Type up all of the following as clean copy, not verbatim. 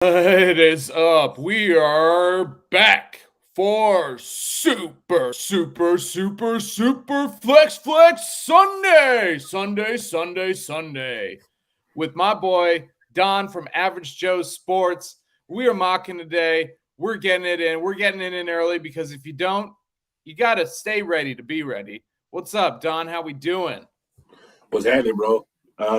It is up. We are back for SuperFlex Sunday with my boy Don from Average Joe Sports. We are mocking today. We're getting it in. We're getting it in early because if you don't, you got to stay ready to be ready. What's up, Don? How we doing? What's happening, bro?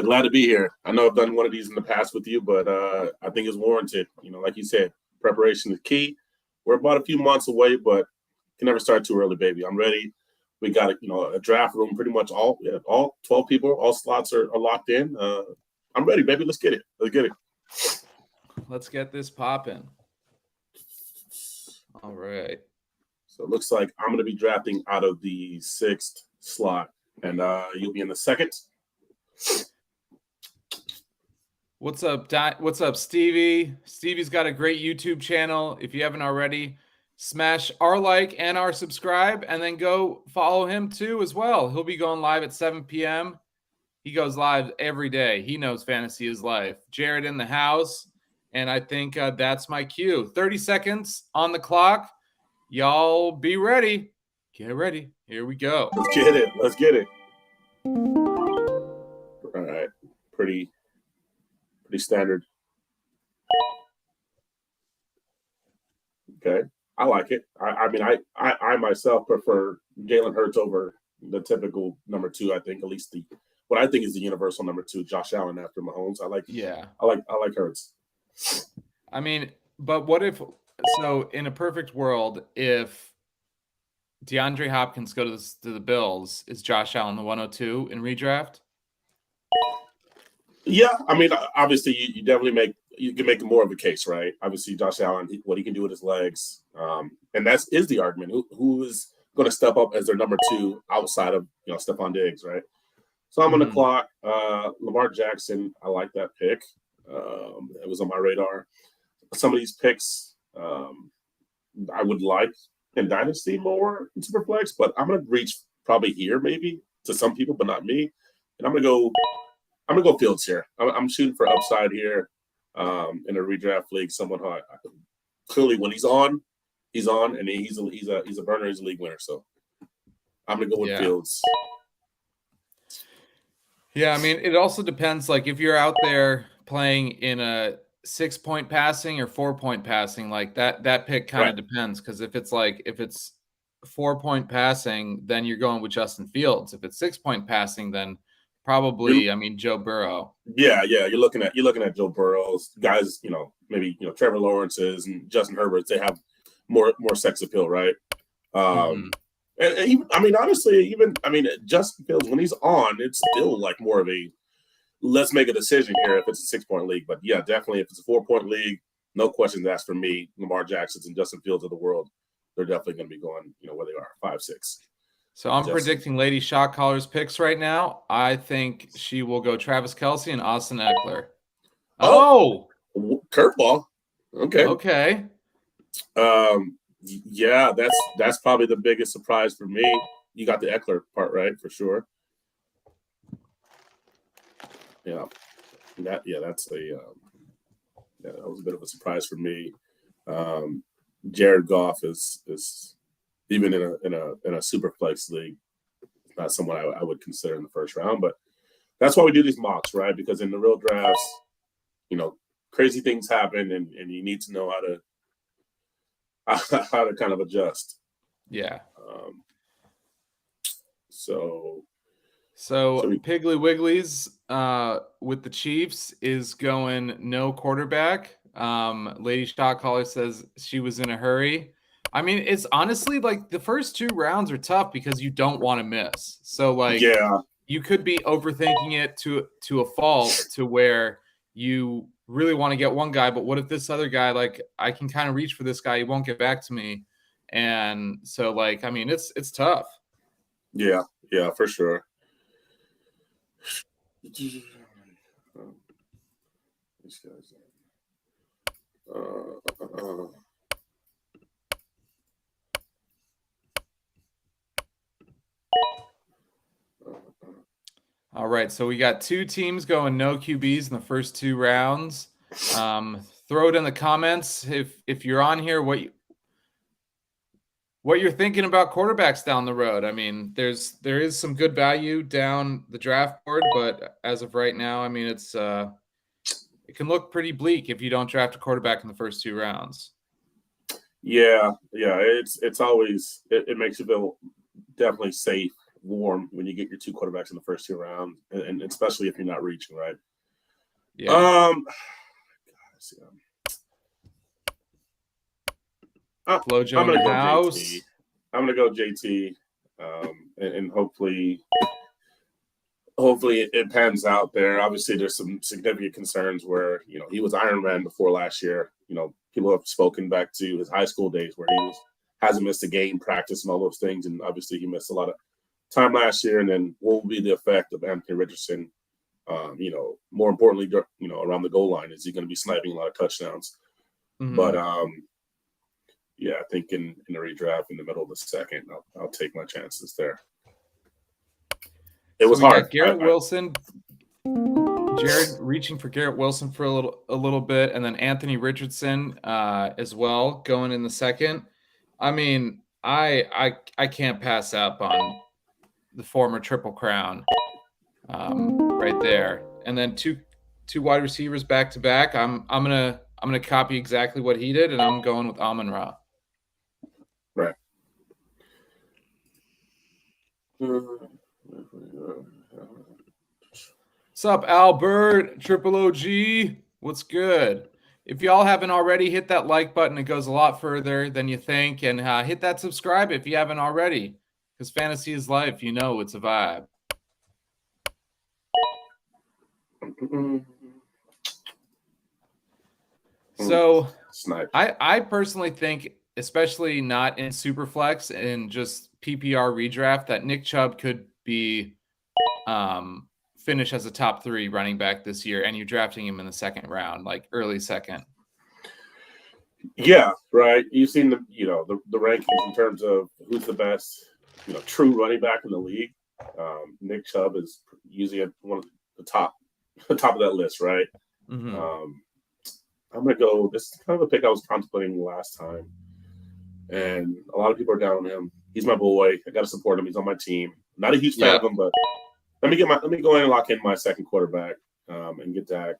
Glad to be here. I know I've done one of these in the past with you, but I think it's warranted. Like you said, preparation is key. We're about a few months away, but can never start too early, baby. I'm ready. We got a draft room. Pretty much all 12 people, all slots are locked in. I'm ready, baby. Let's get it. Let's get this popping. All right. So it looks like I'm going to be drafting out of the 6th slot, and you'll be in the 2nd. What's up, Stevie? Stevie's got a great YouTube channel. If you haven't already, smash our like and our subscribe, and then go follow him too as well. He'll be going live at 7 p.m. He goes live every day. He knows fantasy is life. Jared in the house, and I think that's my cue. 30 seconds on the clock. Y'all be ready. Get ready. Here we go. Let's get it. All right. Pretty standard. Okay. I like it. I myself prefer Jalen Hurts over the typical number 2. I think at least what I think is the universal number 2, Josh Allen after Mahomes. I like Hurts. But what if, so in a perfect world, if DeAndre Hopkins goes to the Bills, is Josh Allen the 102 in redraft? Yeah, obviously you definitely you can make more of a case, right? Obviously, Josh Allen, what he can do with his legs, and that is the argument. Who is going to step up as their number 2 outside of Stephon Diggs, right? So I'm on the clock. Lamar Jackson, I like that pick. It was on my radar. Some of these picks, I would like in Dynasty more in Superflex, but I'm going to reach probably here maybe to some people, but not me. And I'm going to go Fields here. I'm shooting for upside here in a redraft league. Someone who clearly when he's on, and he's a burner. He's a league winner. So I'm gonna go with Fields. Yeah, it also depends. Like if you're out there playing in a 6-point passing or 4-point passing, like that pick kind of depends. Because if it's 4-point passing, then you're going with Justin Fields. If it's 6-point passing, then probably, Joe Burrow. Yeah. You're looking at Joe Burrow's guys. Maybe Trevor Lawrence's and Justin Herbert's. They have more sex appeal, right? And even, honestly, Justin Fields when he's on, it's still like more of a let's make a decision here if it's a 6-point league. But yeah, definitely if it's a 4-point league, no questions asked for me. Lamar Jackson's and Justin Fields of the world, they're definitely going to be going, where they are 5-6. So I'm predicting Lady Shot Caller's picks right now. I think she will go Travis Kelce and Austin Eckler. Oh, curveball. Okay. Yeah, that's probably the biggest surprise for me. You got the Eckler part right for sure. Yeah, that was a bit of a surprise for me. Jared Goff is even in a super flex league, not someone I would consider in the first round. But that's why we do these mocks, right? Because in the real drafts, crazy things happen, and you need to know how to kind of adjust. Yeah. So Piggly Wiggly's with the Chiefs is going no quarterback. Lady Shot Caller says she was in a hurry. It's honestly like the first 2 rounds are tough because you don't want to miss. So you could be overthinking it to a fault to where you really want to get one guy, but what if this other guy, like I can kind of reach for this guy, he won't get back to me. And so it's tough. Yeah, for sure. These guys. All right, so we got 2 teams going no QBs in the first 2 rounds. throw it in the comments if you're on here, what you're thinking about quarterbacks down the road. I mean, there is some good value down the draft board, but as of right now, I mean, it can look pretty bleak if you don't draft a quarterback in the first 2 rounds. Yeah. It's always it makes you feel definitely safe, warm when you get your 2 quarterbacks in the first 2 rounds, and especially if you're not reaching, right? Yeah. Flojo in the house. JT. I'm gonna go JT, and hopefully it pans out there. Obviously, there's some significant concerns where he was Iron Man before last year. People have spoken back to his high school days where he hasn't missed a game, practice, and all those things. And obviously, he missed a lot of time last year. And then what will be the effect of Anthony Richardson? More importantly, around the goal line, is he going to be sniping a lot of touchdowns? Mm-hmm. But yeah, I think in the redraft in the middle of the second, I'll take my chances there. It was hard. Garrett Wilson, Jared reaching for Garrett Wilson for a little bit, and then Anthony Richardson as well going in the second. I mean, I can't pass up on the former Triple Crown right there, and then two wide receivers back to back. I'm gonna copy exactly what he did, and I'm going with Amon-Ra. Right. What's up, Albert? Triple OG. What's good? If y'all haven't already, hit that like button. It goes a lot further than you think. And hit that subscribe if you haven't already. Because fantasy is life. You know it's a vibe. So I personally think, especially not in SuperFlex and just PPR redraft, that Nick Chubb could be finish as a top 3 running back this year, and you're drafting him in the second round, like early second. Yeah, right. You've seen the rankings in terms of who's the best true running back in the league. Nick Chubb is usually at one of the top of that list, right? Mm-hmm. I'm gonna go. This is kind of a pick I was contemplating last time, and a lot of people are down on him. He's my boy. I got to support him. He's on my team. Not a huge fan of him, but let me go in and lock in my second quarterback and get Dak.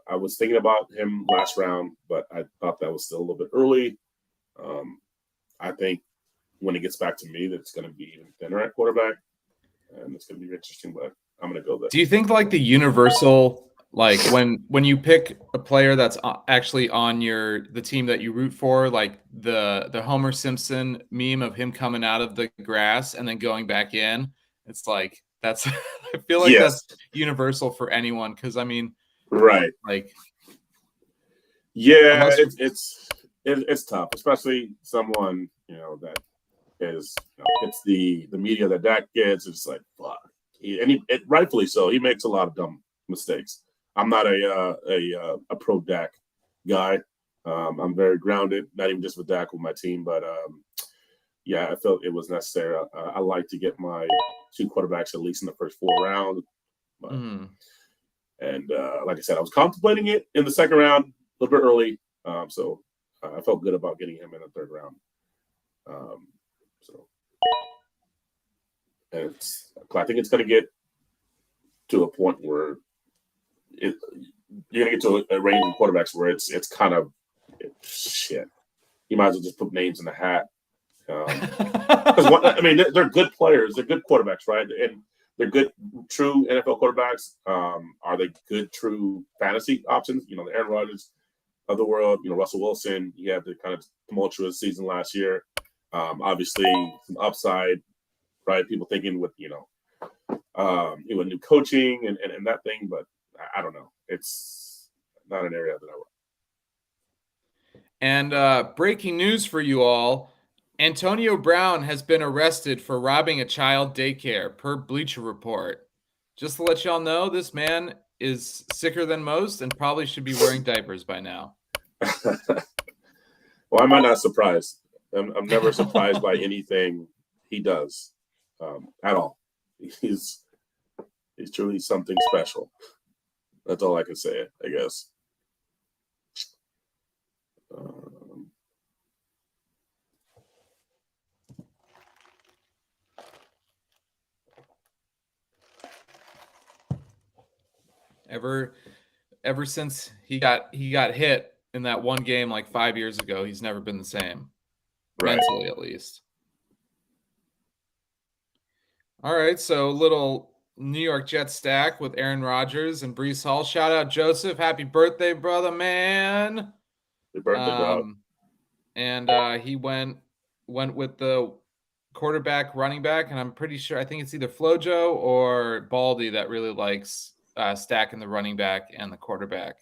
I was thinking about him last round, but I thought that was still a little bit early. I think when it gets back to me, that it's going to be even thinner at quarterback, and it's going to be interesting. But I'm going to go there. Do you think like the universal, like when you pick a player that's actually on the team that you root for, like the Homer Simpson meme of him coming out of the grass and then going back in? It's like that's I feel like that's universal for anyone, because I mean, right, like it's tough, especially someone that is it's the media that Dak gets. It's like fuck, rightfully so. He makes a lot of dumb mistakes. I'm not a pro Dak guy. I'm very grounded, not even just with Dak, with my team, but yeah, I felt it was necessary. I like to get my 2 quarterbacks at least in the first 4 rounds. But, and like I said, I was contemplating it in the second round, a little bit early. So I felt good about getting him in the third round. And I think it's going to get to a point where you're going to get to a range of quarterbacks where it's kind of shit. You might as well just put names in the hat. I mean, they're good players. They're good quarterbacks, right? And they're good, true NFL quarterbacks. Are they good, true fantasy options? The Aaron Rodgers of the world. Russell Wilson. He had the kind of tumultuous season last year. Obviously, some upside, right? People thinking with new coaching and that thing, but I don't know. It's not an area that I work. And breaking news for you all. Antonio Brown has been arrested for robbing a child daycare, per Bleacher Report. Just to let y'all know, this man is sicker than most and probably should be wearing diapers by now. Well, I'm not surprised. I'm never surprised by anything he does at all. He's truly something special. That's all I can say, I guess. Ever since he got hit in that one game like 5 years ago, he's never been the same, Right. mentally at least. All right, so little New York Jets stack with Aaron Rodgers and Breece Hall. Shout out Joseph, happy birthday, brother, man! Happy birthday, dog. And he went with the quarterback, running back, and I'm pretty sure I think it's either Flojo or Baldy that really likes stacking the running back and the quarterback.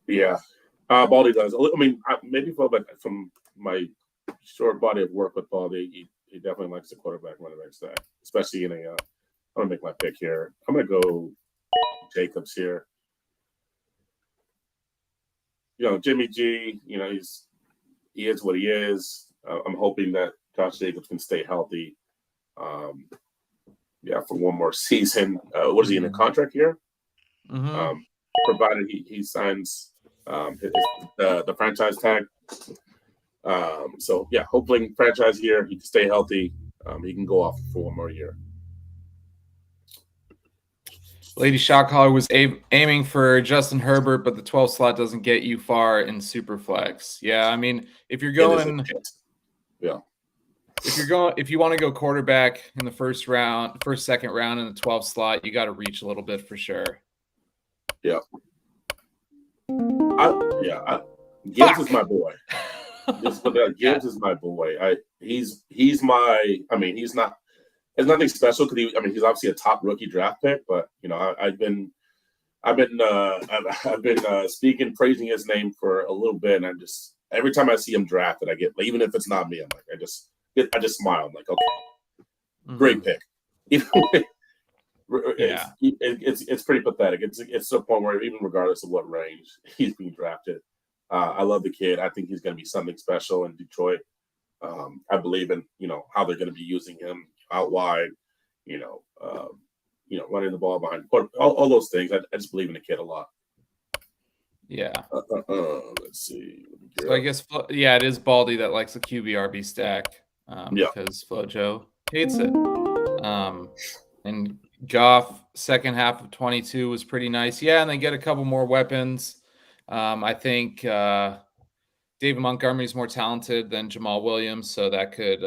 Yeah, Baldy does. I mean, maybe from my short body of work with Baldy, he definitely likes the quarterback running back stack, especially in a. I'm gonna make my pick here. I'm gonna go Jacobs here. Jimmy G. He is what he is. I'm hoping that Josh Jacobs can stay healthy. For one more season. What is he in a contract here? Mm-hmm. Provided he signs the franchise tag. Hopefully franchise year, he can stay healthy. He can go off for one more year. Lady Shockcaller was aiming for Justin Herbert, but the 12 slot doesn't get you far in SuperFlex. Yeah, I mean, if you're going, if you want to go quarterback in the second round in the 12 slot, you got to reach a little bit for sure. Yeah. Gibbs is my boy. Gibbs is my boy. He's my. I mean, he's not. It's nothing special because he's obviously a top rookie draft pick. But I've been speaking, praising his name for a little bit, and every time I see him drafted, I get, even if it's not me, I'm like, I just smile. I'm like, okay, great pick. It's pretty pathetic. It's to a point where even regardless of what range he's being drafted, I love the kid. I think he's going to be something special in Detroit. I believe in how they're going to be using him out wide, running the ball behind all those things. I just believe in the kid a lot. Yeah. Let's see. So I guess it is Baldy that likes the QBRB stack. Because Flojo hates it. And Goff second half of 22 was pretty nice. Yeah, and they get a couple more weapons. I think David Montgomery is more talented than Jamal Williams, so that could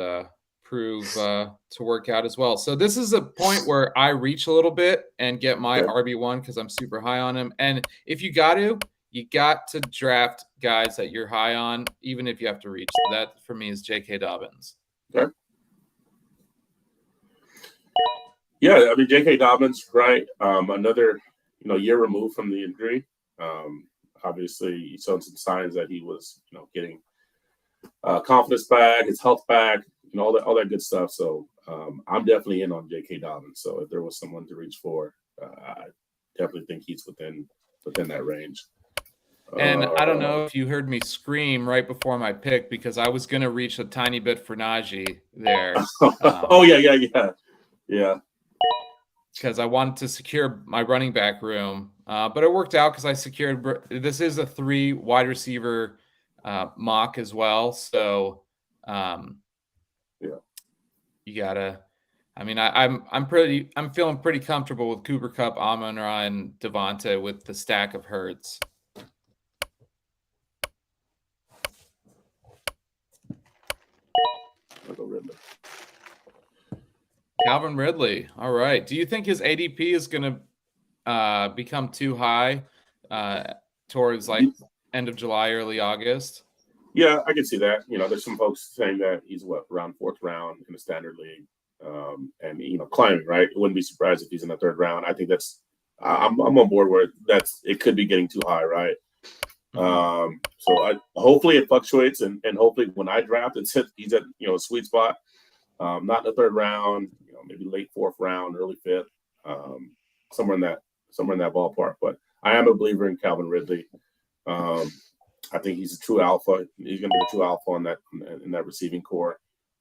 prove to work out as well. So this is a point where I reach a little bit and get my RB1 because I'm super high on him. And if you got to draft guys that you're high on, even if you have to reach. So that for me is J.K. Dobbins. Okay. Yeah, I mean J.K. Dobbins, right? Another year removed from the injury. Obviously, he showed some signs that he was getting confidence back, his health back, all that good stuff. So I'm definitely in on J.K. Dobbins. So if there was someone to reach for, I definitely think he's within that range. And I don't know if you heard me scream right before my pick because I was going to reach a tiny bit for Najee there. Yeah. Because I wanted to secure my running back room. But it worked out because I secured – this is a 3 wide receiver mock as well. So, you got to – I mean, I'm feeling pretty comfortable with Cooper Kupp, Amon-Ra, and Devontae with the stack of Hurts. Calvin Ridley. All right. Do you think his ADP is going to become too high towards like end of July, early August? Yeah, I can see that. There's some folks saying that he's around 4th round in the standard league, and climbing. Right, it wouldn't be surprised if he's in the 3rd round. I think that's I'm on board where it could be getting too high, right? So hopefully it fluctuates, and hopefully when I draft, he's at a sweet spot, not in the 3rd round, maybe late 4th round, early 5th, somewhere in that ballpark. But I am a believer in Calvin Ridley. I think he's a true alpha. He's going to be a true alpha in that receiving core.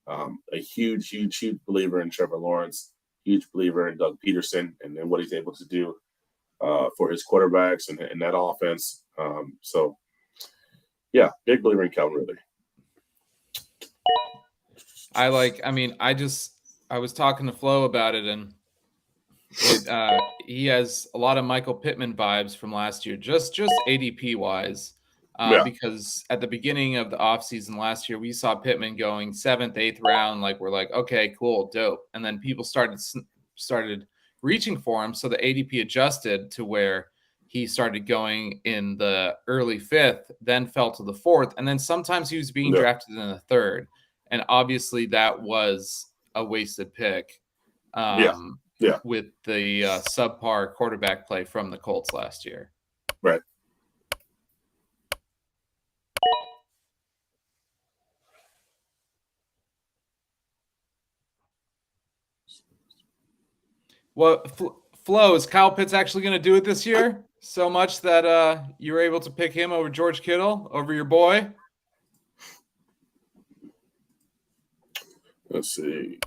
A huge believer in Trevor Lawrence. Huge believer in Doug Peterson and what he's able to do for his quarterbacks and that offense. Big believer in Calvin Ridley. I was talking to Flo about it, and He has a lot of Michael Pittman vibes from last year, just ADP wise. Yeah. Because at the beginning of the offseason last year, we saw Pittman going 7th, 8th round. Like, we're like, okay, cool, dope. And then people started reaching for him. So the ADP adjusted to where he started going in the early 5th, then fell to the 4th. And then sometimes he was being drafted in the 3rd. And obviously that was a wasted pick. With the subpar quarterback play from the Colts last year. Right. Well, Flo, is Kyle Pitts actually going to do it this year? So much that you were able to pick him over George Kittle, over your boy? Let's see.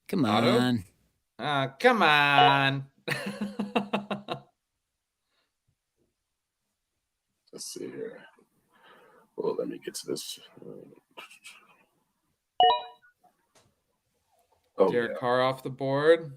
Come on. Come on. Let's see here. Well, let me get to this. Derek Carr off the board.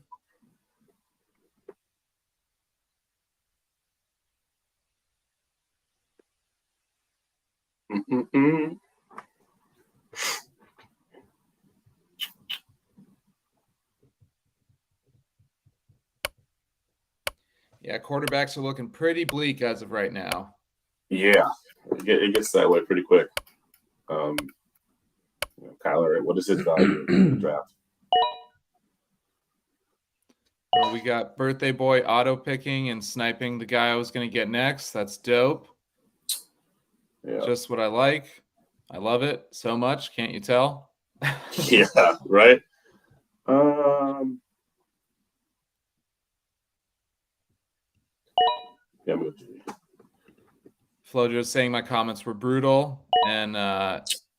Yeah, quarterbacks are looking pretty bleak as of right now. Yeah, it gets that way pretty quick. Kyler, what is his value in the draft? Well, we got birthday boy auto picking and sniping the guy I was going to get next. That's dope. Yeah. Just what I like. I love it so much. Can't you tell? Yeah, right. Yeah, Flojo saying my comments were brutal, and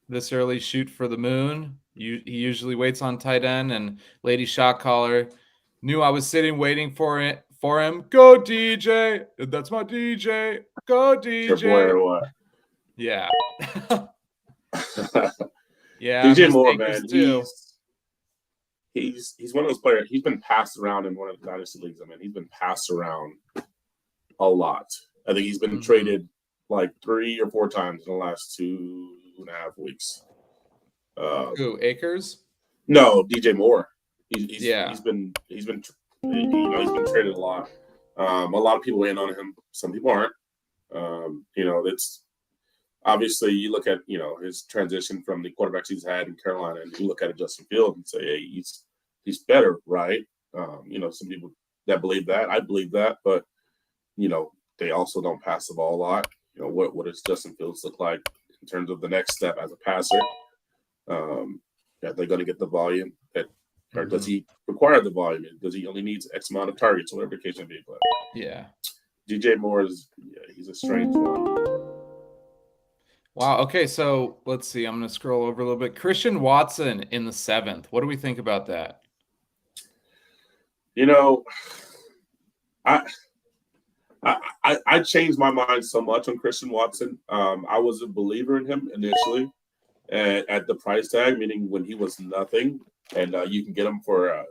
this early shoot for the moon. He usually waits on tight end, and Lady Shot Caller knew I was sitting waiting for him. Go DJ, that's my DJ. Go DJ. Your boy or what? Yeah. Yeah. DJ Moore, man, he's one of those players. He's been passed around in one of the dynasty leagues. I mean, he's been passed around a lot. I think he's been traded like 3 or 4 times in the last 2.5 weeks. Who, Akers? No, DJ Moore. He's been traded a lot. A lot of people in on him. Some people aren't. It's obviously you look at his transition from the quarterbacks he's had in Carolina, and you look at Justin Fields and say, hey, he's better, right? Some people that believe that. I believe that, but they also don't pass the ball a lot. What does Justin Fields look like in terms of the next step as a passer? That they're going to get the volume or does he require the volume? Does he only needs X amount of targets, whatever the case may be? But yeah, DJ Moore he's a strange one. Wow. Okay, so let's see. I'm going to scroll over a little bit. Christian Watson in the 7th. What do we think about that? I changed my mind so much on Christian Watson. I was a believer in him initially at the price tag, meaning when he was nothing, and you can get him for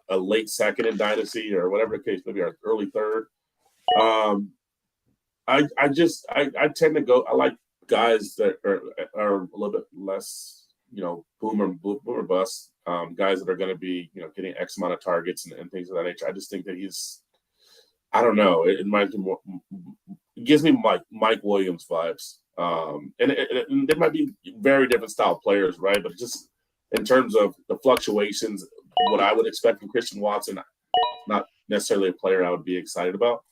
a late second in Dynasty or whatever the case, maybe our early third. I tend to go. I like guys that are a little bit less, boomer bust. Guys that are going to be, getting X amount of targets and things of that nature. I just think that he's. I don't know. It reminds me more. It gives me Mike Williams vibes. And there might be very different style players, right? But just in terms of the fluctuations, what I would expect from Christian Watson, not necessarily a player I would be excited about.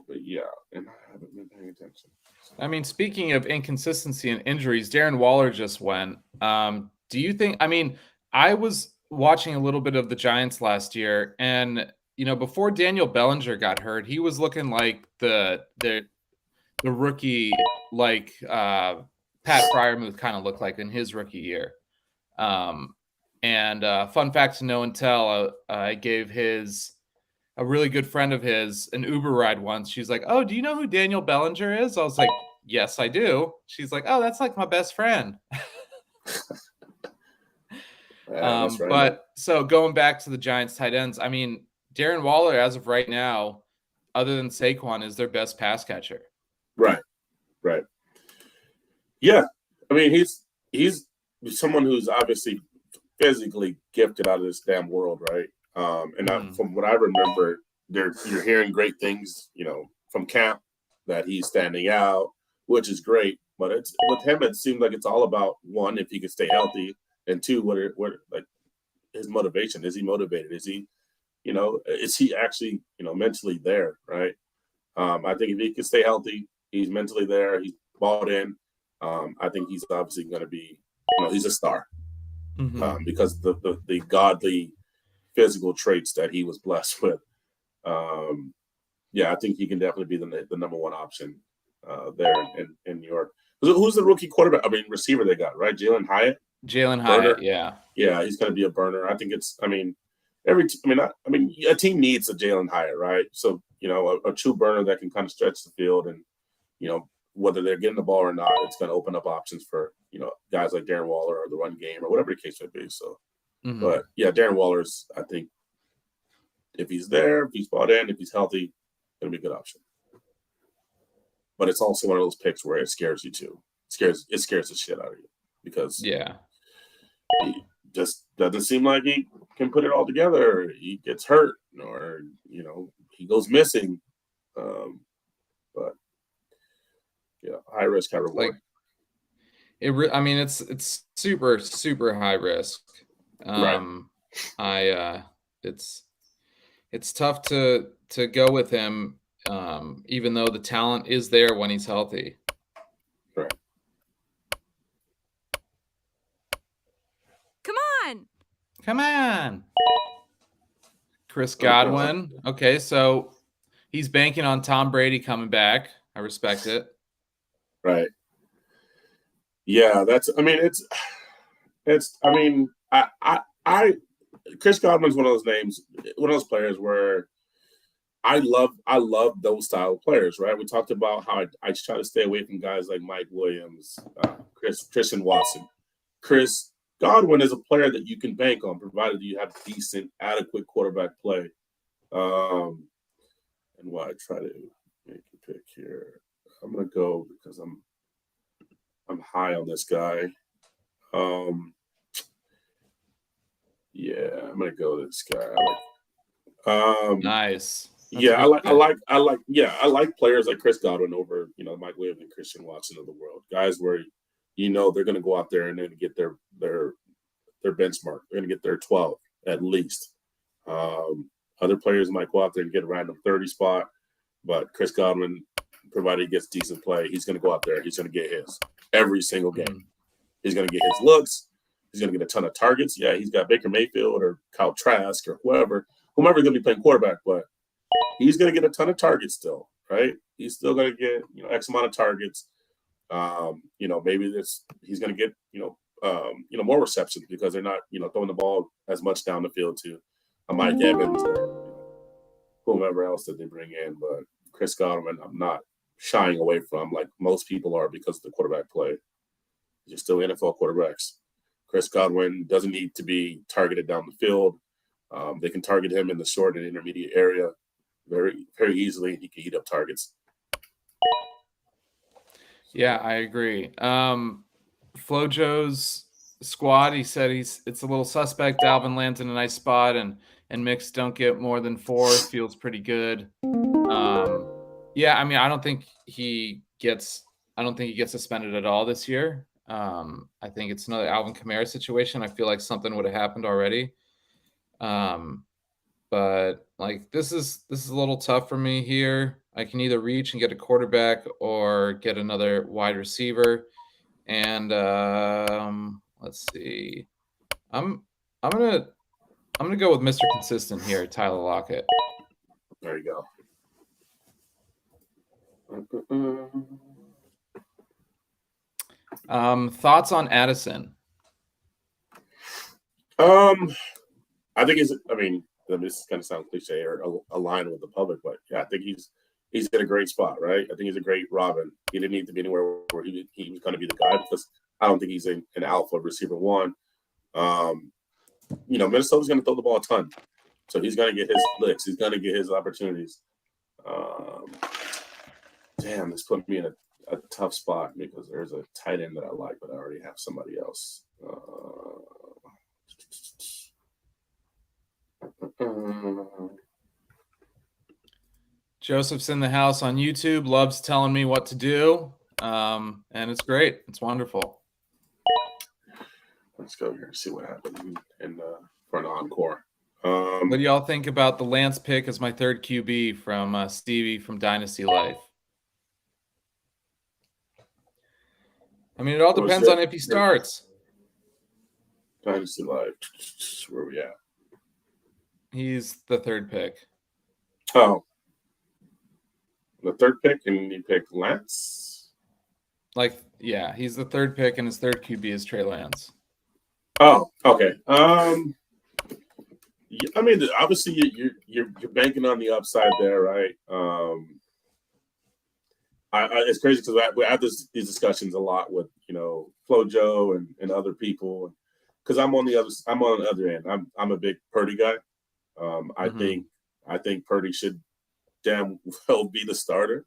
But yeah, and I haven't been paying attention. I mean, speaking of inconsistency and injuries, Darren Waller just went. Do you think? I mean, I was watching a little bit of the Giants last year, and before Daniel Bellinger got hurt, he was looking like the rookie, like Pat Freiermuth kind of looked like in his rookie year. And fun fact to know and tell, I gave his a really good friend of his an Uber ride once. She's like, "Oh, do you know who Daniel Bellinger is?" I was like, "Yes, I do." She's like, "Oh, that's like my best friend." That's right, man. But so going back to the Giants tight ends, I mean, Darren Waller, as of right now, other than Saquon, is their best pass catcher. Right. Yeah, I mean he's someone who's obviously physically gifted out of this damn world, right? From what I remember, you're hearing great things, from camp that he's standing out, which is great. But it's with him, it seems like it's all about one, if he can stay healthy, and two, what like his motivation. Is he motivated? Is he actually mentally there, right? I think if he can stay healthy, he's mentally there, he's bought in. I think he's obviously going to be, he's a star because the godly physical traits that he was blessed with. I think he can definitely be the number one option there in New York. Who's the rookie quarterback? I mean, receiver they got, right? Jalen Hyatt. Yeah. Yeah, he's going to be a burner. I think it's. I mean, a team needs a Jalen Hyatt, right? So a true burner that can kind of stretch the field, and whether they're getting the ball or not, it's going to open up options for guys like Darren Waller or the run game or whatever the case may be. So, but yeah, Darren Waller's, I think, if he's there, if he's bought in, if he's healthy, going to be a good option. But it's also one of those picks where it scares you too. It scares the shit out of you because he just doesn't seem like he can put it all together. He gets hurt, or he goes missing. But yeah, high risk, high reward. It's super, super high risk. Right. It's tough to go with him, even though the talent is there when he's healthy. Right. Come on. Chris Godwin. Okay, so he's banking on Tom Brady coming back. I respect it. Right. Yeah, Chris Godwin's one of those names, one of those players where I love those style of players, right? We talked about how I try to stay away from guys like Mike Williams, Christian Watson. Chris Godwin is a player that you can bank on, provided you have decent, adequate quarterback play. And while I try to make a pick here, I'm gonna go because I'm high on this guy. Yeah, I'm gonna go with this guy. Nice. I like players like Chris Godwin over Mike Williams and Christian Watson of the world. Guys where they're gonna go out there and then get their benchmark. They're gonna get their 12 at least. Other players might go out there and get a random 30 spot, but Chris Godwin, provided he gets decent play, he's gonna go out there. He's gonna get his every single game. He's gonna get his looks. He's gonna get a ton of targets. Yeah, he's got Baker Mayfield or Kyle Trask or whomever's gonna be playing quarterback, but he's gonna get a ton of targets still, right? He's still gonna get X amount of targets. Maybe he's gonna get more receptions because they're not throwing the ball as much down the field to a Mike Evans or whomever else that they bring in. But Chris Godwin, I'm not shying away from like most people are because of the quarterback play. They're still NFL quarterbacks. Chris Godwin doesn't need to be targeted down the field. They can target him in the short and intermediate area very, very easily. He can eat up targets. Yeah, I agree. Flojo's squad, he said it's a little suspect. Dalvin lands in a nice spot, and Mix don't get more than 4. Feels pretty good. I don't think he gets suspended at all this year. I think it's another Alvin Kamara situation. I feel like something would have happened already. But like this is a little tough for me here. I can either reach and get a quarterback or get another wide receiver. And let's see. I'm gonna go with Mr. Consistent here, Tyler Lockett. There you go. Thoughts on Addison? I think mean, this is going to sound cliche or aligned with the public, but yeah, I think he's in a great spot, right? I think he's a great Robin. He didn't need to be anywhere where he was going to be the guy because I don't think he's an alpha receiver one. Minnesota's going to throw the ball a ton, so he's going to get his licks. He's going to get his opportunities. Damn, this put me in a tough spot because there's a tight end that I like, but I already have somebody else. Joseph's in the house on YouTube, loves telling me what to do, and it's great. It's wonderful. Let's go here and see what happens for an encore. What do y'all think about the Lance pick as my third QB from Stevie from Dynasty Life? I mean, it all depends on if he starts. Dynasty Life, where are we at? He's the third pick. Oh. The third pick, and you pick Lance? Yeah, he's the third pick, and his third QB is Trey Lance. Oh, okay. I mean, obviously you're banking on the upside there, right? It's crazy because we have these discussions a lot with FloJo and other people, because I'm on the other end. I'm a big Purdy guy. I think Purdy should damn well be the starter.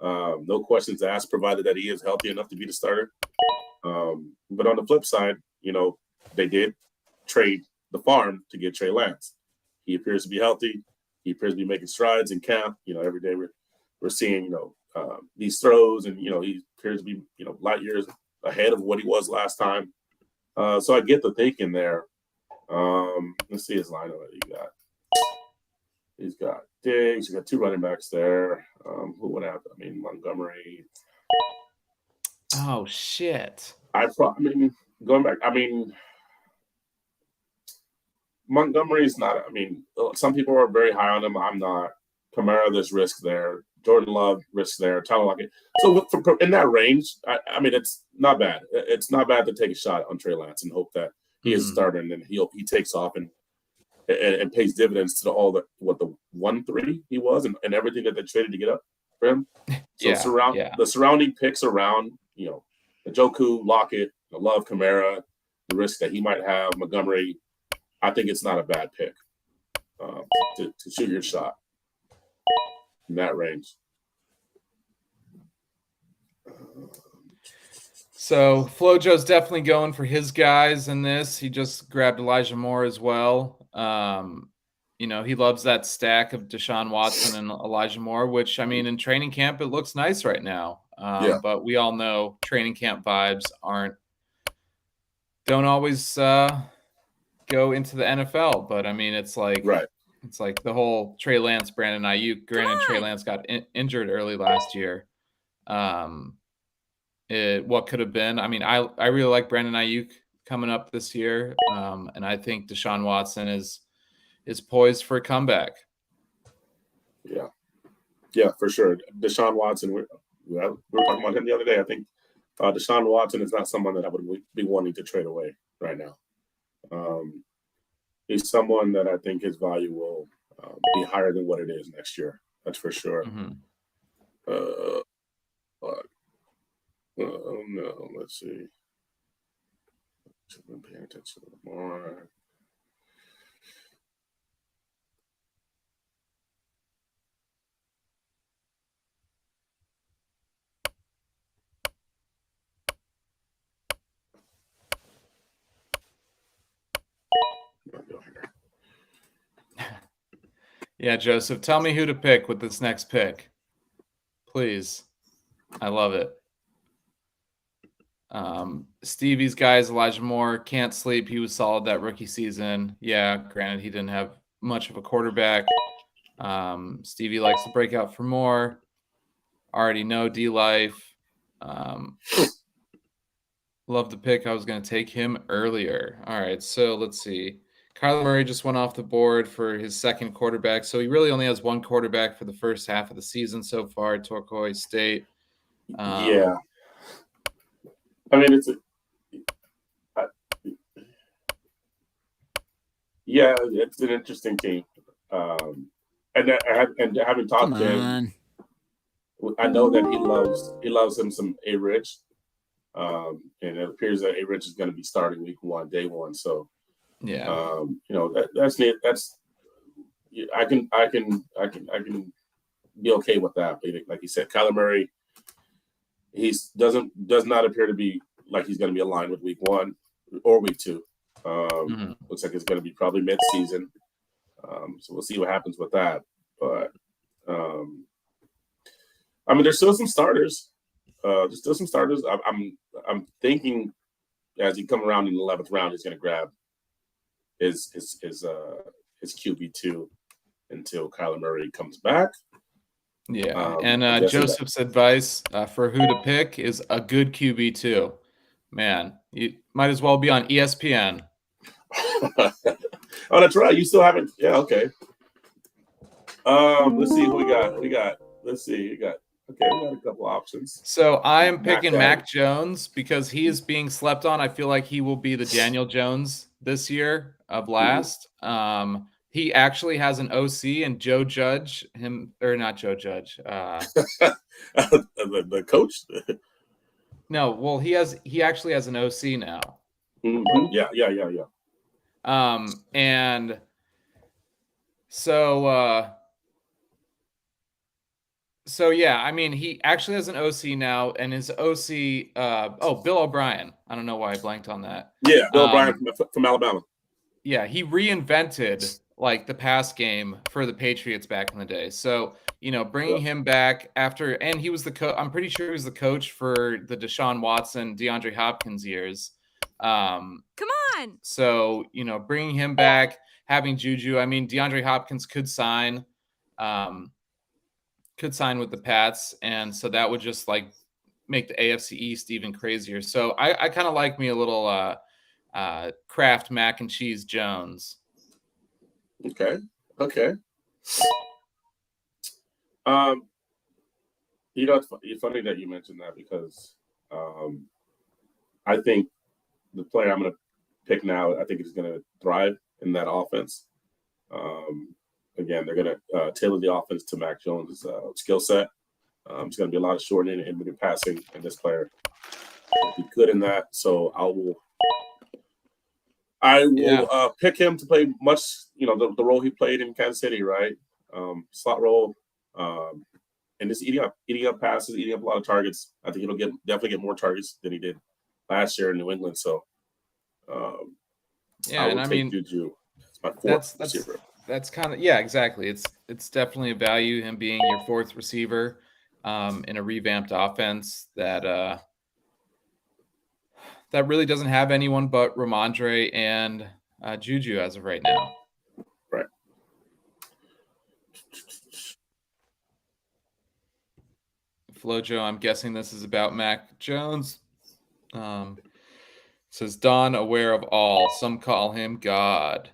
No questions asked, provided that he is healthy enough to be the starter. But on the flip side, they did trade the farm to get Trey Lance. He appears to be healthy. He appears to be making strides in camp. Every day we're seeing, these throws, and, he appears to be, light years ahead of what he was last time. So I get the thinking there. Let's see his lineup that he got. He's got Diggs. He's got two running backs there. Who would have? I mean, Montgomery. Oh shit! Going back. I mean, Montgomery's not. I mean, some people are very high on him. I'm not. Kamara, there's risk there. Jordan Love, risk there. Tyler Lockett. So in that range, I mean, it's not bad. It's not bad to take a shot on Trey Lance and hope that he is a starter, and then he takes off and pays dividends to the 1-3 he was, and everything that they traded to get up for him. So the surrounding picks around, Njoku, Lockett, Love, Kamara, the risk that he might have, Montgomery, I think it's not a bad pick to shoot your shot in that range. So FloJo's definitely going for his guys in this. He just grabbed Elijah Moore as well. He loves that stack of Deshaun Watson and Elijah Moore, which, I mean, in training camp, it looks nice right now. But we all know training camp vibes don't always go into the NFL. But I mean, it's like the whole Trey Lance, Brandon Ayuk. Granted, Trey Lance got injured early last year. What could have been. I mean, I really like Brandon Ayuk coming up this year, and I think Deshaun Watson is poised for a comeback. Yeah, for sure. Deshaun Watson, we were talking about him the other day. I think Deshaun Watson is not someone that I would be wanting to trade away right now. He's someone that I think his value will be higher than what it is next year. That's for sure. No, let's see. Should have been paying attention more. Yeah, Joseph, tell me who to pick with this next pick, please. I love it. Stevie's guys, Elijah Moore, can't sleep. He was solid that rookie season. Yeah, granted, he didn't have much of a quarterback. Stevie likes to break out for more. Already know D-Life. Love the pick. I was going to take him earlier. All right, so let's see. Kyler Murray just went off the board for his second quarterback, so he really only has one quarterback for the first half of the season so far at Turquoise State. Yeah. I mean, it's an interesting team. And having talked to him, I know that he loves him some A Rich, and it appears that A Rich is going to be starting week 1, day 1. So yeah, that's neat. That's I can be okay with that. But like you said, Kyler Murray, does not appear to be like he's going to be aligned with week 1 or week 2. Looks like it's going to be probably mid-season. So we'll see what happens with that. But I mean, there's still some starters. I'm thinking as he come around in the 11th round, he's going to grab his QB2 until Kyler Murray comes back. Yeah, and Joseph's advice for who to pick is a good QB2. Man, you might as well be on ESPN. Oh, that's right. You still haven't. Yeah, okay. Let's see who we got. Let's see. We got a couple options. So I am picking Mac Jones because he is being slept on. I feel like he will be the Daniel Jones this year of last. He actually has an OC, and Joe Judge, not Joe Judge. The coach? No, well, he actually has an OC now. Mm-hmm. Yeah. And so yeah, I mean, he actually has an OC now, and his OC, Bill O'Brien. I don't know why I blanked on that. Yeah, Bill O'Brien from Alabama. Yeah, he reinvented like the pass game for the Patriots back in the day. So, bringing him back and he was I'm pretty sure he was the coach for the Deshaun Watson, DeAndre Hopkins years. Come on. So, bringing him back, having Juju, I mean, DeAndre Hopkins could sign with the Pats, and so that would just like make the AFC East even crazier. So I kind of like me a little Kraft Mac and Cheese Jones. Okay. It's funny that you mentioned that because I think the player I'm going to pick now, I think is going to thrive in that offense. Again, they're going to tailor the offense to Mac Jones' skill set. It's going to be a lot of shortening and intermediate passing, and this player will be good in that. So I will pick him to play much, the role he played in Kansas City, right? Slot role, and just eating up passes, eating up a lot of targets. I think he'll definitely get more targets than he did last year in New England. So, I mean, Juju. It's my fourth receiver. That's kind of exactly. It's definitely a value, him being your fourth receiver in a revamped offense that really doesn't have anyone but Ramondre and Juju as of right now. Right. Flojo, I'm guessing this is about Mac Jones. Says Don, aware of all. Some call him God.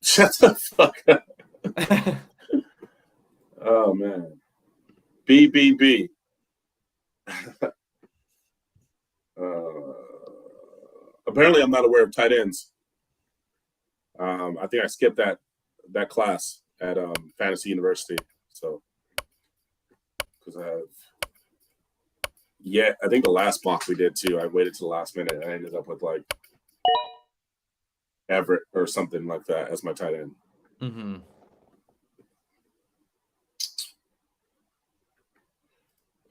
Shut the fuck up. Oh, man. BBB. Apparently, I'm not aware of tight ends. I think I skipped that class at Fantasy University. So, because I think the last mock we did too. I waited to the last minute and I ended up with like Everett or something like that as my tight end. Mm-hmm.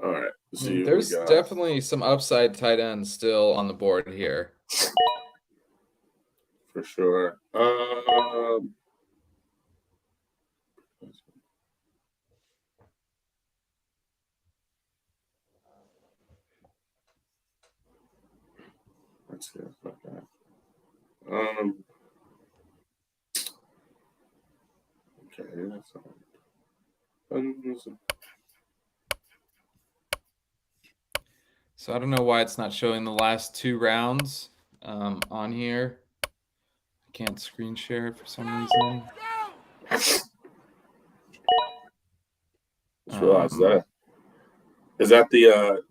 All right. There's definitely some upside tight ends still on the board here. For sure. Let's see. Okay, that's all. So I don't know why it's not showing the last 2 rounds on here. I can't screen share it for some reason. Just realized that. Is that the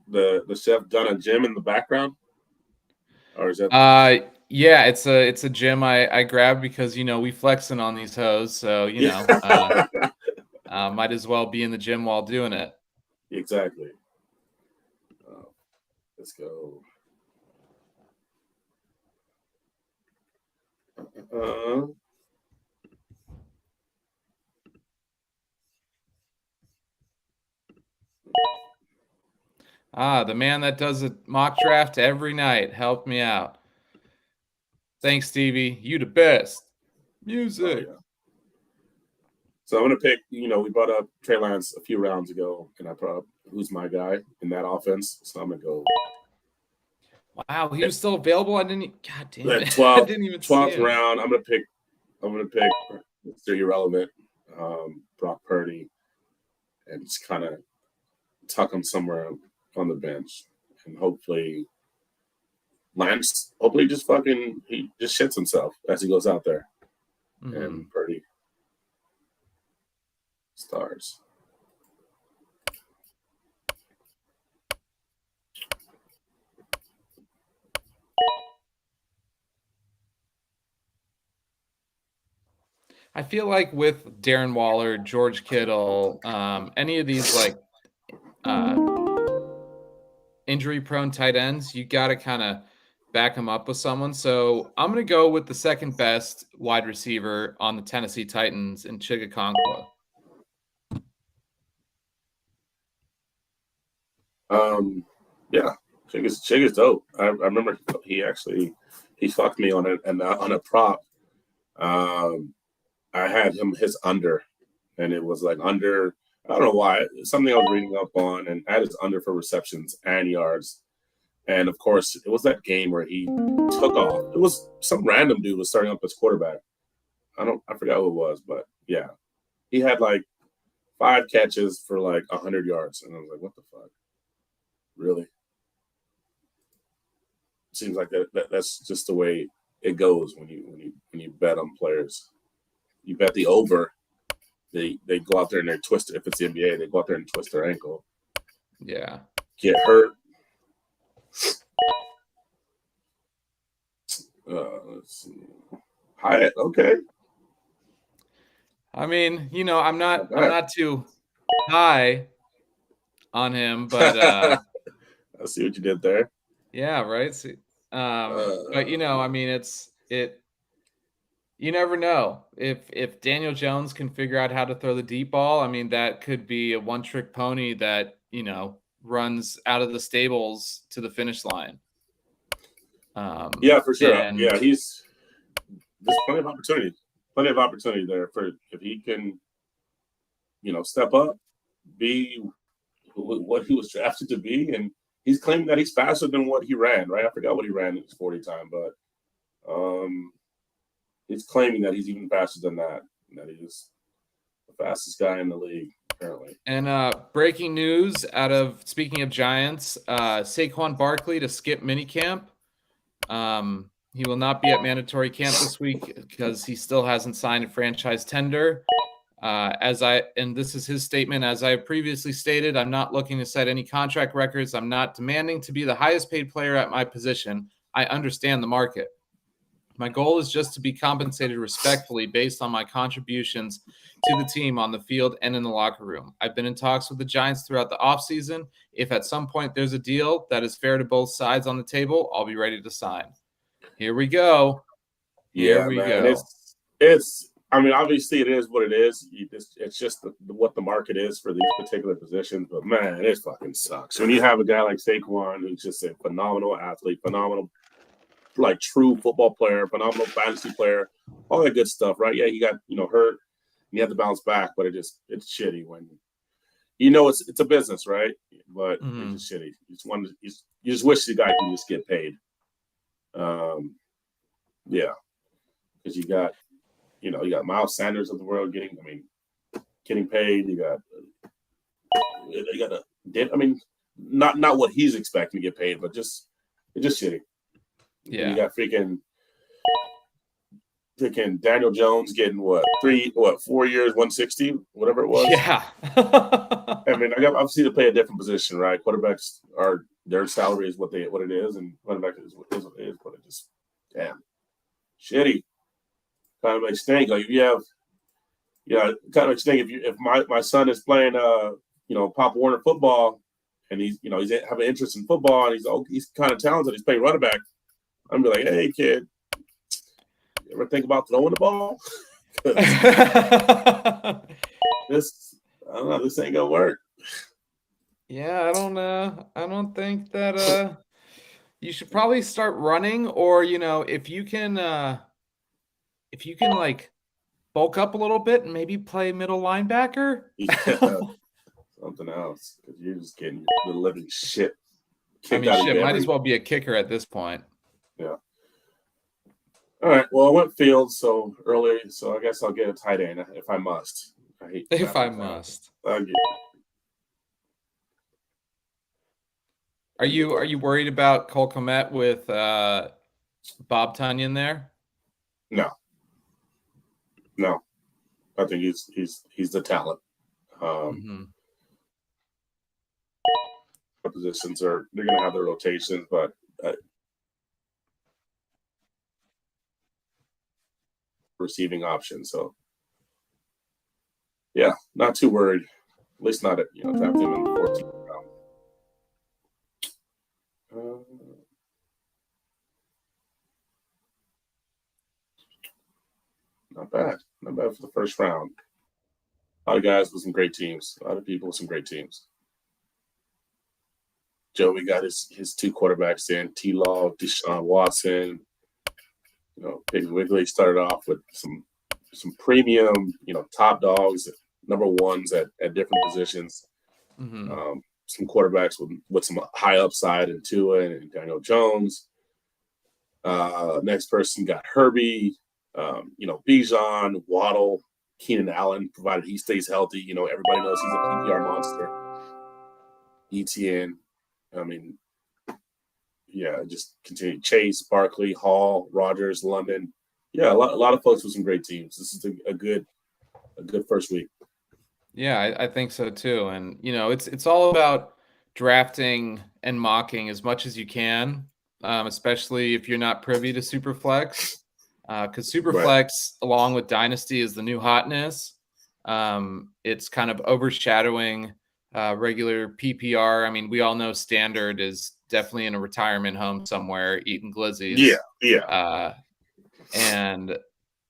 Chef Dunna gym in the background? Or is that Yeah, it's a gym I grabbed because we flexing on these hoes, so might as well be in the gym while doing it. Exactly. Let's go. The man that does a mock draft every night. Help me out. Thanks, Stevie. You the best. Music. Oh, yeah. So I'm gonna pick. We brought up Trey Lance a few rounds ago, and I brought up who's my guy in that offense. So I'm gonna go. Wow, he was still available. I didn't. God damn That it! 12th, I didn't even see him. round. I'm gonna pick Mr. Irrelevant, Brock Purdy, and just kind of tuck him somewhere on the bench, and hopefully Lance. Hopefully, he just shits himself as he goes out there, and Purdy stars. I feel like with Darren Waller, George Kittle, any of these like injury-prone tight ends, you got to kind of back them up with someone. So I'm going to go with the second best wide receiver on the Tennessee Titans in Chigakonkwa. Yeah, Chig is dope. I remember he fucked me on a prop. I had his under, and it was like under. I don't know why. Something I was reading up on, and I had his under for receptions and yards. And of course, it was that game where he took off. It was some random dude was starting up as quarterback. I forgot who it was, but yeah, he had like 5 catches for like 100 yards, and I was like, what the fuck, really? Seems like that's just the way it goes when you bet on players. You bet the over, they go out there and they twist it. If it's the NBA, they go out there and twist their ankle. Yeah. Get hurt. Let's see. Hyatt, okay. I mean, I'm not too high on him, but I see what you did there. Yeah, right. See, but I mean, you never know if Daniel Jones can figure out how to throw the deep ball. I mean, that could be a one-trick pony that runs out of the stables to the finish line. Yeah, for sure. Yeah, there's plenty of opportunity. Plenty of opportunity there for if he can, step up, be what he was drafted to be, and he's claiming that he's faster than what he ran. Right? I forgot what he ran in his 40 time, but he's claiming that he's even faster than that. And that he's the fastest guy in the league apparently. And breaking news speaking of Giants, Saquon Barkley to skip minicamp. He will not be at mandatory camp this week because he still hasn't signed a franchise tender. And this is his statement, as I previously stated, I'm not looking to set any contract records. I'm not demanding to be the highest paid player at my position. I understand the market. My goal is just to be compensated respectfully based on my contributions to the team on the field and in the locker room. I've been in talks with the Giants throughout the offseason. If at some point there's a deal that is fair to both sides on the table, I'll be ready to sign. Here we go. Here we go. It's I mean, obviously it is what it is. It's just what the market is for these particular positions. But man, it fucking sucks. When you have a guy like Saquon, who's just a phenomenal athlete, phenomenal, like true football player, phenomenal fantasy player, all that good stuff, right? Yeah, he got hurt, and you have to bounce back, but it's shitty when it's a business, right? But it's just shitty. You just wish the guy could just get paid. Yeah, because you got Miles Sanders of the world getting paid. You got not what he's expecting to get paid, but it's just shitty. Yeah, you got freaking Daniel Jones getting 4 years, 160, whatever it was. Yeah. I mean, obviously to play a different position, right? Quarterbacks their salary is what it is, and running back is what it is. But it just damn. shitty. Kind of makes stink. Like if you have, kind of makes stink if my son is playing Pop Warner football, and he's having interest in football, and he's kind of talented. He's playing running back. I'm be like, hey kid, you ever think about throwing the ball? I don't know. This ain't gonna work. Yeah, I don't know. I don't think that you should probably start running, or if you can like bulk up a little bit and maybe play middle linebacker. Yeah, something else, because you're just getting the living shit. I mean, shit, might as well be a kicker at this point. Yeah. All right. Well, I went field so early, so I guess I'll get a tight end if I must. If I must. Are you worried about Cole Kmet with Bob Tunyon there? No. I think he's the talent. Positions they're going to have their rotations, but receiving options. So yeah, not too worried. At least not at draft him in the 14th round. Not bad for the first round. A lot of guys with some great teams. A lot of people with some great teams. Joey got his two quarterbacks in, T-Law, Deshaun Watson. Piggly Wiggly started off with some premium, top dogs, number ones at different positions. Some quarterbacks with some high upside in Tua and Daniel Jones. Next person got Herbie, Bijan, Waddle, Keenan Allen, provided he stays healthy. Everybody knows he's a PPR monster. ETN. I mean, yeah, just continue. Chase, Barkley, Hall, Rogers, London. Yeah, a lot of folks with some great teams. This is a good first week. Yeah, I think so too. And it's all about drafting and mocking as much as you can, especially if you're not privy to SuperFlex, because SuperFlex, along with Dynasty, is the new hotness. It's kind of overshadowing regular PPR. I mean, we all know Standard is definitely in a retirement home somewhere eating glizzies. Yeah. And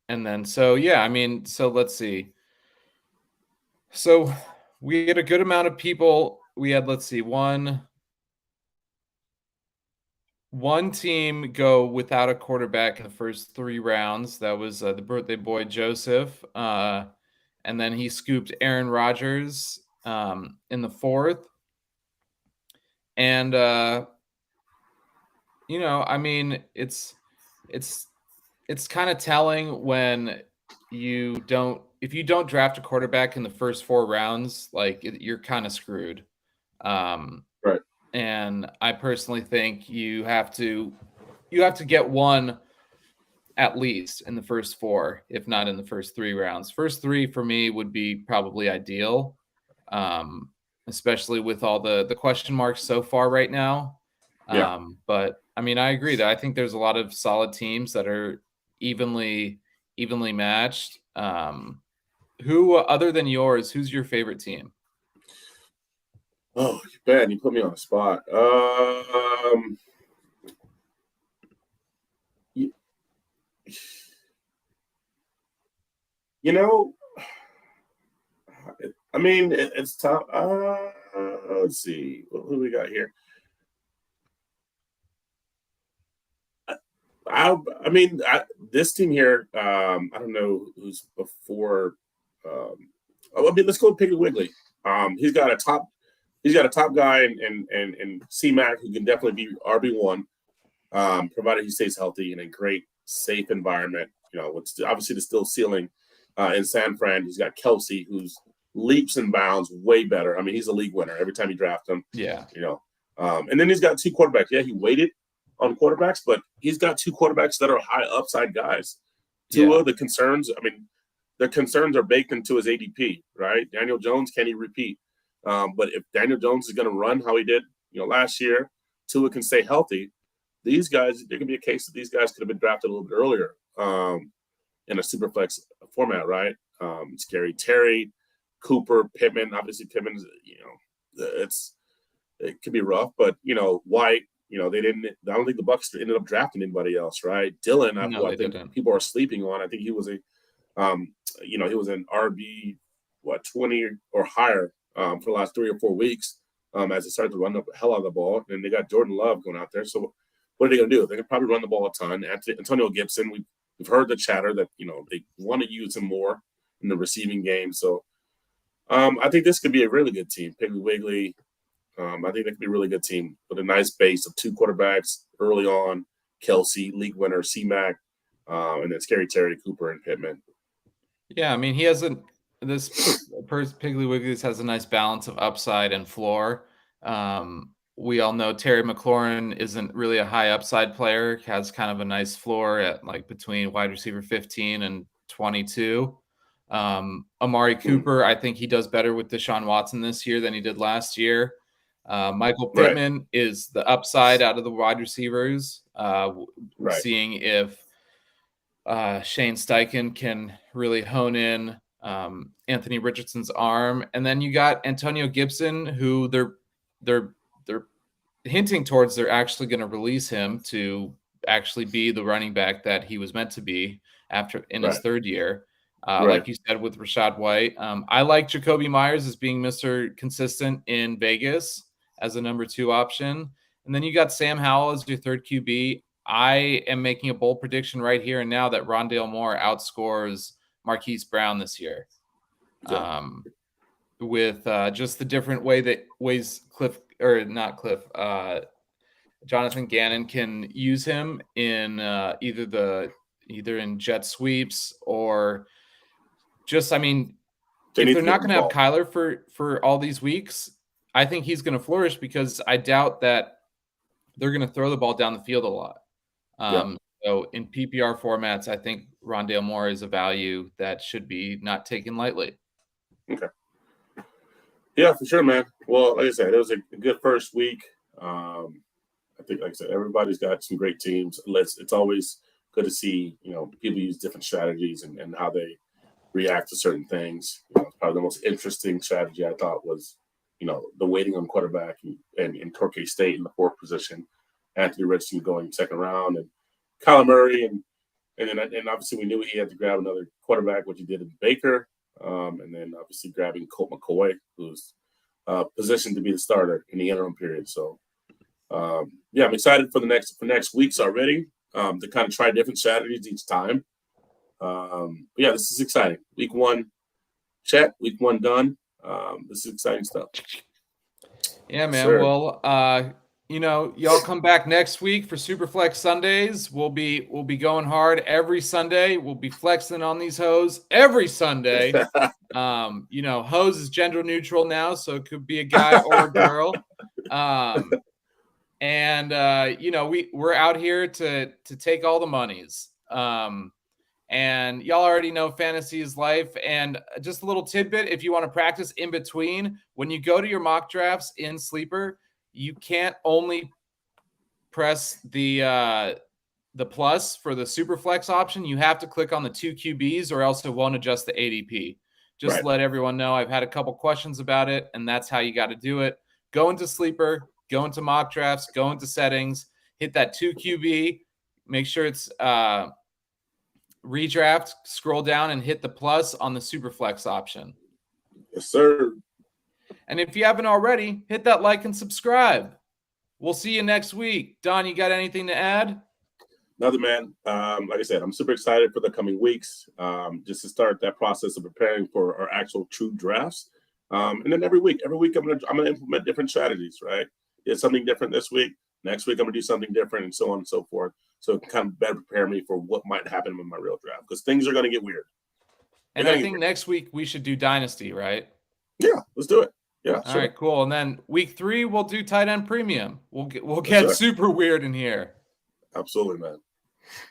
then so let's see. So we had a good amount of people. We had, let's see, one team go without a quarterback in the first 3 rounds. That was the birthday boy Joseph, and then he scooped Aaron Rodgers in the 4th. And I mean, it's kind of telling when if you don't draft a quarterback in the first 4 rounds, like you're kind of screwed. Right. And I personally think you have to get one at least in the first 4, if not in the first 3 rounds. First 3 for me would be probably ideal, especially with all the question marks so far right now. Yeah. But I mean, I agree that I think there's a lot of solid teams that are evenly matched. Who other than yours? Who's your favorite team? Oh, you bad. You put me on the spot. I mean, it's tough. Let's see. What do we got here? This team here, I don't know who's before. Let's go with Piggly Wiggly. He's got a top guy in C-Mac who can definitely be RB1, provided he stays healthy in a great, safe environment. With obviously the still ceiling in San Fran. He's got Kelsey, who's leaps and bounds way better. I mean, he's a league winner every time you draft him. Yeah. And then he's got 2 quarterbacks. Yeah, he waited on quarterbacks, but he's got 2 quarterbacks that are high upside guys. Tua, the concerns are baked into his ADP, right? Daniel Jones, can he repeat? But if Daniel Jones is going to run how he did, last year, Tua can stay healthy, these guys, there could be a case that these guys could have been drafted a little bit earlier in a SuperFlex format, right? Scary Terry, Cooper, Pittman. Obviously, Pittman, it could be rough, but White. They didn't. I don't think the Bucs ended up drafting anybody else, right? Dylan, No, I think didn't. people are sleeping on. I think he was he was an RB 20 or higher for the last 3 or 4 weeks as they started to run the hell out of the ball. And they got Jordan Love going out there. So what are they going to do? They're going to probably run the ball a ton. Antonio Gibson, we've heard the chatter that they want to use him more in the receiving game. So I think this could be a really good team. Piggly Wiggly. I think that could be a really good team with a nice base of 2 quarterbacks early on. Kelsey, league winner, C-Mac, and then Scary Terry, Cooper, and Pittman. Yeah, I mean, this Piggly Wiggly has a nice balance of upside and floor. We all know Terry McLaurin isn't really a high upside player, has kind of a nice floor at like between wide receiver 15 and 22. Amari Cooper, I think he does better with Deshaun Watson this year than he did last year. Michael Pittman is the upside out of the wide receivers, seeing if Shane Steichen can really hone in Anthony Richardson's arm. And then you got Antonio Gibson, who they're hinting towards they're actually going to release him to actually be the running back that he was meant to be in his 3rd year. Like you said, with Rachaad White. I like Jacoby Myers as being Mr. Consistent in Vegas as a number 2 option. And then you got Sam Howell as your 3rd QB. I am making a bold prediction right here and now that Rondale Moore outscores Marquise Brown this year. With just the different ways Jonathan Gannon can use him in either in jet sweeps or just, I mean, if they're not going to have Kyler for all these weeks, I think he's going to flourish because I doubt that they're going to throw the ball down the field a lot. So in PPR formats, I think Rondale Moore is a value that should be not taken lightly. Okay. Yeah, for sure, man. Well, like I said, it was a good first week. I think, like I said, everybody's got some great teams. It's always good to see, people use different strategies and how they react to certain things. Probably the most interesting strategy I thought was, the waiting on quarterback and in Torquay State in the 4th position, Anthony Richardson going 2nd round, and Kyler Murray, and obviously we knew he had to grab another quarterback, which he did in Baker, and then obviously grabbing Colt McCoy, who's positioned to be the starter in the interim period. So, I'm excited for next weeks already to kind of try different strategies each time. This is exciting. Week 1 check, week 1 done. This is exciting stuff. Yeah, man. Sure. Well, y'all come back next week for SuperFlex SunDaze. We'll be going hard every Sunday. We'll be flexing on these hoes every Sunday. Hose is gender neutral now, so it could be a guy or a girl. We're out here to take all the monies. And y'all already know fantasy is life. And just a little tidbit, if you want to practice in between, when you go to your mock drafts in Sleeper, you can't only press the plus for the SuperFlex option. You have to click on the 2 QBs or else it won't adjust the ADP. Just let everyone know. I've had a couple questions about it, and that's how you got to do it. Go into Sleeper, go into mock drafts, go into settings, hit that 2 QB, make sure it's redraft, scroll down and hit the plus on the SuperFlex option. Yes, sir. And if you haven't already, hit that like and subscribe. We'll see you next week. Don, you got anything to add? Nothing, man. Like I said, I'm super excited for the coming weeks, just to start that process of preparing for our actual true drafts. And then every week I'm gonna implement different strategies, right? Did something different this week. Next week I'm gonna do something different, and so on and so forth. So it can kind of better prepare me for what might happen with my real draft, because things are gonna get weird. And I think next week we should do Dynasty, right? Yeah, let's do it. Yeah. All right, cool. And then week 3 we'll do tight end premium. We'll get super weird in here. Absolutely, man.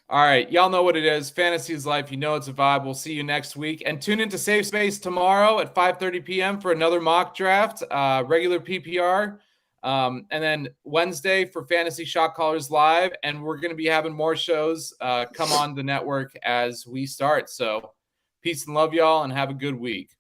All right, y'all know what it is. Fantasy is life. You know it's a vibe. We'll see you next week. And tune into Safe Space tomorrow at 5:30 p.m. for another mock draft, regular PPR. And then Wednesday for Fantasy Shot Callers Live. And we're going to be having more shows come on the network as we start. So peace and love, y'all, and have a good week.